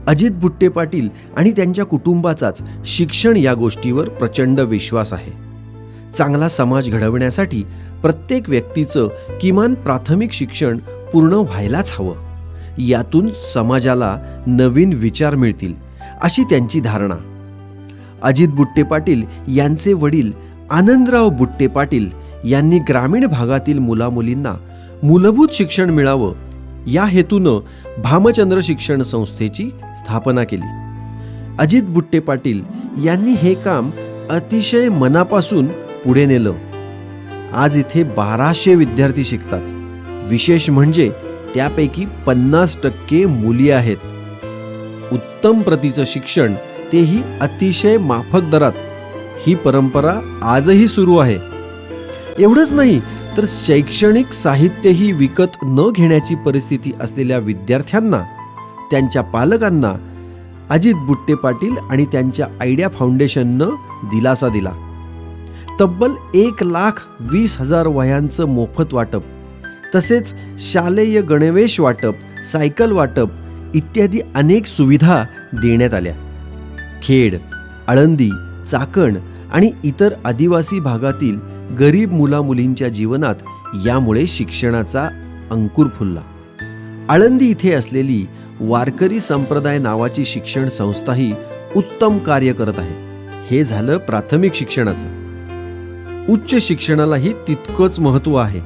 अजित बुट्टे पाटील आणि त्यांच्या कुटुंबाचाच शिक्षण या गोष्टीवर प्रचंड विश्वास आहे. चांगला समाज घडवण्यासाठी प्रत्येक व्यक्तीचं किमान प्राथमिक शिक्षण पूर्ण व्हायलाच हवं. यातून समाजाला नवीन विचार मिळतील अशी त्यांची धारणा. अजित बुट्टे पाटील यांचे वडील आनंदराव बुट्टे पाटील यांनी ग्रामीण भागातील मुलामुलींना मूलभूत शिक्षण मिळावं या हेतूनं भामचंद्र शिक्षण संस्थेची स्थापना केली. अजित बुट्टे पाटील यांनी हे काम अतिशय मनापासून पुढे नेलं. आज इथे 1200 विद्यार्थी शिकतात. विशेष म्हणजे त्यापैकी 50% मुली आहेत. उत्तम प्रतीचं शिक्षण, तेही अतिशय माफक दरात. ही परंपरा आजही सुरू आहे. एवढंच नाही तर शैक्षणिक साहित्यही विकत न घेण्याची परिस्थिती असलेल्या विद्यार्थ्यांना, त्यांच्या पालकांना अजित बुट्टे पाटील आणि त्यांच्या आयडिया फाउंडेशननं दिलासा दिला. तब्बल 1,20,000 वह्यांचं मोफत वाटप, तसेच शालेय गणवेश वाटप, सायकल वाटप इत्यादी अनेक सुविधा देण्यात आल्या. खेड, आळंदी, चाकण आणि इतर आदिवासी भागातील गरीब मुलामुलींच्या जीवनात यामुळे शिक्षणाचा अंकुर फुलला. आळंदी इथे असलेली वारकरी संप्रदाय नावाची शिक्षण संस्थाही उत्तम कार्य करत आहे. हे झालं प्राथमिक शिक्षणाचं. उच्च शिक्षणालाही तितकंच महत्त्व आहे.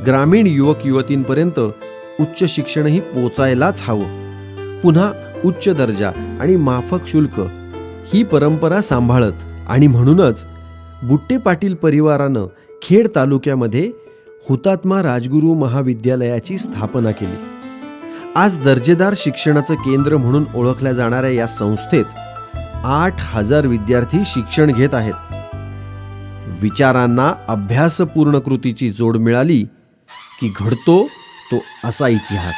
ग्रामीण युवक युवतींपर्यंत उच्च शिक्षणही पोचायलाच हवं. पुन्हा उच्च दर्जा आणि माफक शुल्क ही परंपरा सांभाळत आणि म्हणूनच बुट्टे पाटील परिवारानं खेड तालुक्यामध्ये हुतात्मा राजगुरू महाविद्यालयाची स्थापना केली. आज दर्जेदार शिक्षणाचं केंद्र म्हणून ओळखल्या जाणाऱ्या या संस्थेत 8,000 विद्यार्थी शिक्षण घेत आहेत. विचारांना अभ्यासपूर्ण कृतीची जोड मिळाली की घडतो तो असा इतिहास.